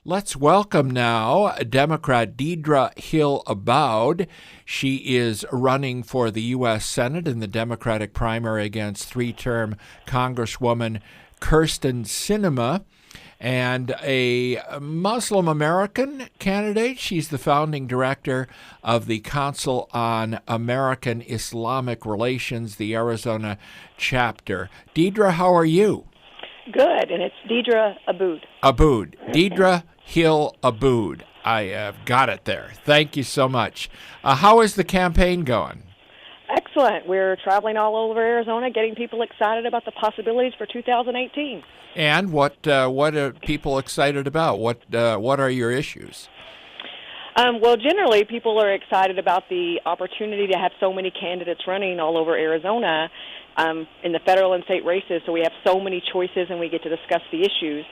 Let's welcome now Democrat Deedra Abboud. She is running for the U.S. Senate in the Democratic primary against three-term Congresswoman Kyrsten Sinema, and a Muslim American candidate. She's the founding director of the Council on American Islamic Relations, the Arizona chapter. Deedra, how are you? Good, and it's Deedra Abboud. Abboud. Deedra Abboud. I have got it there. Thank you so much. How is the campaign going? Excellent. We're traveling all over Arizona, getting people excited about the possibilities for 2018. And what are people excited about? What are your issues? Well, generally, people are excited about the opportunity to have so many candidates running all over Arizona in the federal and state races, so we have so many choices and we get to discuss the issues.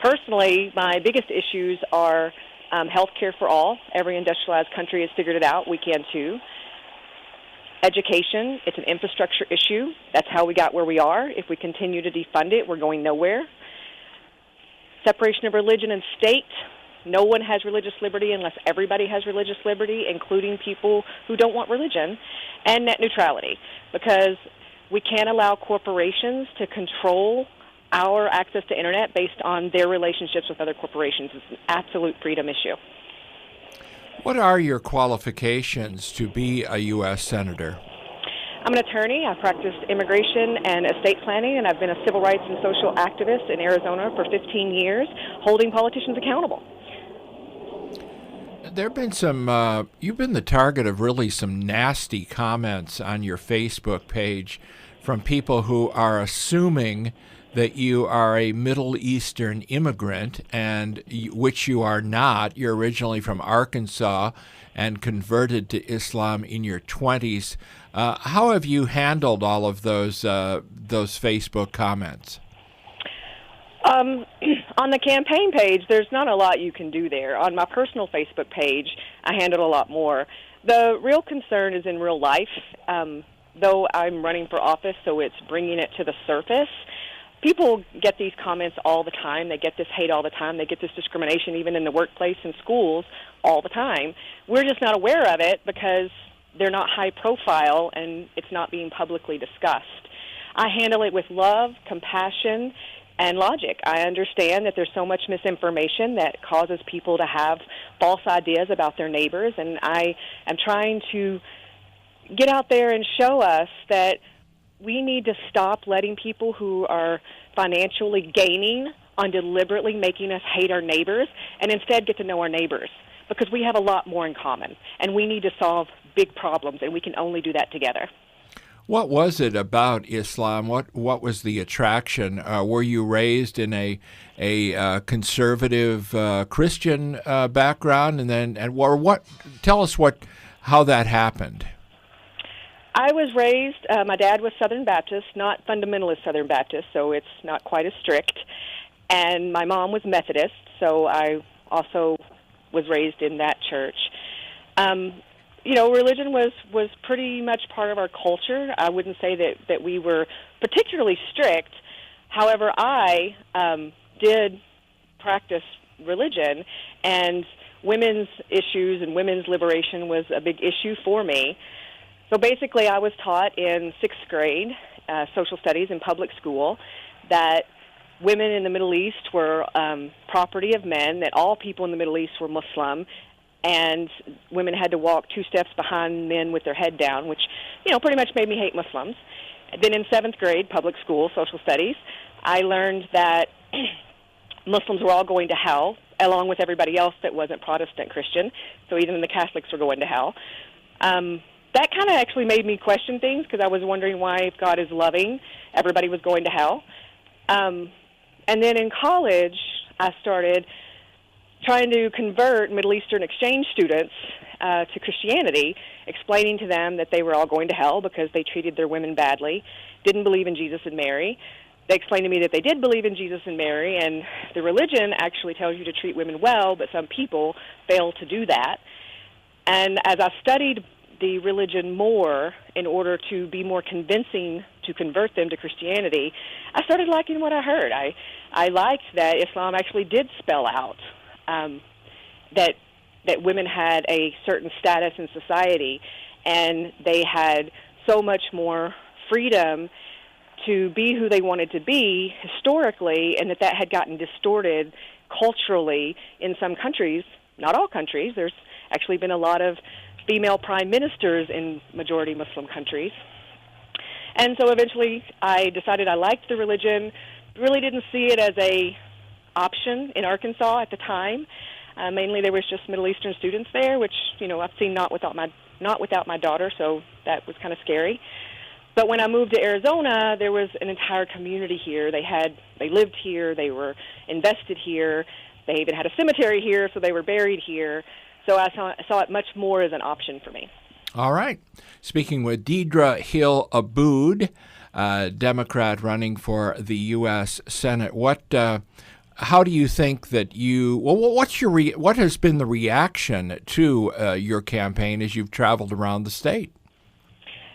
Personally, my biggest issues are health care for all. Every industrialized country has figured it out. We can too. Education, it's an infrastructure issue. That's how we got where we are. If we continue to defund it, we're going nowhere. Separation of religion and state. No one has religious liberty unless everybody has religious liberty, including people who don't want religion. And net neutrality, because we can't allow corporations to control our access to internet based on their relationships with other corporations. It's an absolute freedom issue. What are your qualifications to be a U.S. Senator? I'm an attorney. I've practiced immigration and estate planning, and I've been a civil rights and social activist in Arizona for 15 years, holding politicians accountable. There have been you've been the target of really some nasty comments on your Facebook page from people who are assuming that you are a Middle Eastern immigrant, and which you are not. You're originally from Arkansas and converted to Islam in your 20s. How have you handled all of those Facebook comments? On the campaign page, there's not a lot you can do there. On my personal Facebook page, I handle a lot more. The real concern is in real life. Though I'm running for office, so it's bringing it to the surface. People get these comments all the time. They get this hate all the time. They get this discrimination even in the workplace and schools all the time. We're just not aware of it because they're not high profile and it's not being publicly discussed. I handle it with love, compassion, and logic. I understand that there's so much misinformation that causes people to have false ideas about their neighbors, and I am trying to get out there and show us that we need to stop letting people who are financially gaining on deliberately making us hate our neighbors and instead get to know our neighbors, because we have a lot more in common, and we need to solve big problems, and we can only do that together. What was it about Islam? What was the attraction? Were you raised in a conservative Christian background, Tell us how that happened. I was raised, my dad was Southern Baptist, not fundamentalist Southern Baptist, so it's not quite as strict. And my mom was Methodist, so I also was raised in that church. Religion was pretty much part of our culture. I wouldn't say that we were particularly strict. However, I did practice religion, and women's issues and women's liberation was a big issue for me. So basically, I was taught in 6th grade, social studies in public school, that women in the Middle East were property of men, that all people in the Middle East were Muslim, and women had to walk 2 steps behind men with their head down, which, pretty much made me hate Muslims. Then in 7th grade, public school, social studies, I learned that Muslims were all going to hell, along with everybody else that wasn't Protestant Christian, so even the Catholics were going to hell. That kind of actually made me question things, because I was wondering why, if God is loving, everybody was going to hell. And then in college, I started trying to convert Middle Eastern exchange students to Christianity, explaining to them that they were all going to hell because they treated their women badly, didn't believe in Jesus and Mary. They explained to me that they did believe in Jesus and Mary, and the religion actually tells you to treat women well, but some people fail to do that. And as I studied the religion more in order to be more convincing to convert them to Christianity, I started liking what I heard. I liked that Islam actually did spell out that women had a certain status in society, and they had so much more freedom to be who they wanted to be historically, and that had gotten distorted culturally in some countries, not all countries. There's actually been a lot of female prime ministers in majority Muslim countries. And so eventually I decided I liked the religion, really didn't see it as a option in Arkansas at the time. Mainly there was just Middle Eastern students there, which, I've seen not without my daughter, so that was kind of scary. But when I moved to Arizona, there was an entire community here. They lived here, they were invested here, they even had a cemetery here, so they were buried here. So I saw it much more as an option for me. All right. Speaking with Deedra Hill Abboud, Democrat running for the U.S. Senate, how do you think that what has been the reaction to your campaign as you've traveled around the state?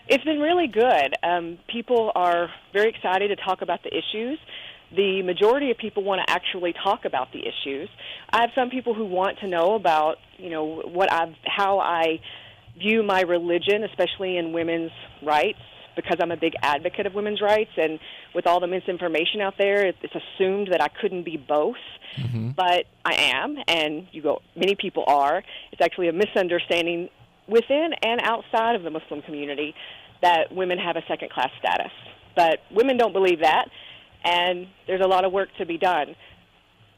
It's been really good. People are very excited to talk about the issues. The majority of people want to actually talk about the issues. I have some people who want to know about, how I view my religion, especially in women's rights, because I'm a big advocate of women's rights, and with all the misinformation out there, it's assumed that I couldn't be both, but I am, and many people are. It's actually a misunderstanding within and outside of the Muslim community that women have a second-class status. But women don't believe that, and there's a lot of work to be done.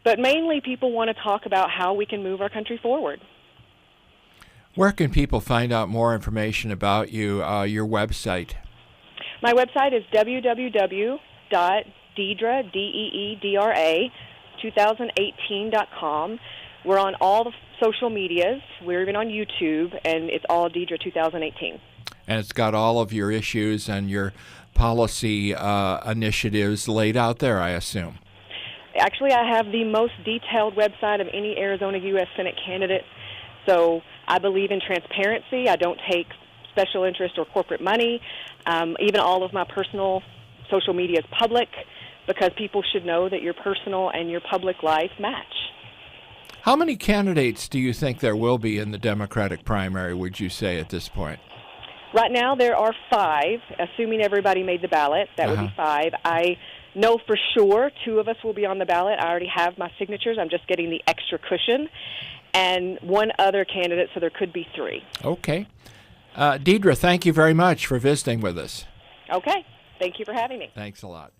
But mainly people want to talk about how we can move our country forward. Where can people find out more information about you, your website? My website is www.deedra, Deedra, 2018.com. We're on all the social medias. We're even on YouTube, and it's all Deedra 2018. And it's got all of your issues and your policy initiatives laid out there, I assume. Actually, I have the most detailed website of any Arizona U.S. Senate candidate. So I believe in transparency. I don't take special interest or corporate money. Even all of my personal social media is public, because people should know that your personal and your public life match. How many candidates do you think there will be in the Democratic primary, would you say, at this point? Right now there are 5, assuming everybody made the ballot. That would be 5. I know for sure 2 of us will be on the ballot. I already have my signatures. I'm just getting the extra cushion. And 1 other candidate, so there could be 3. Okay. Deedra, thank you very much for visiting with us. Okay. Thank you for having me. Thanks a lot.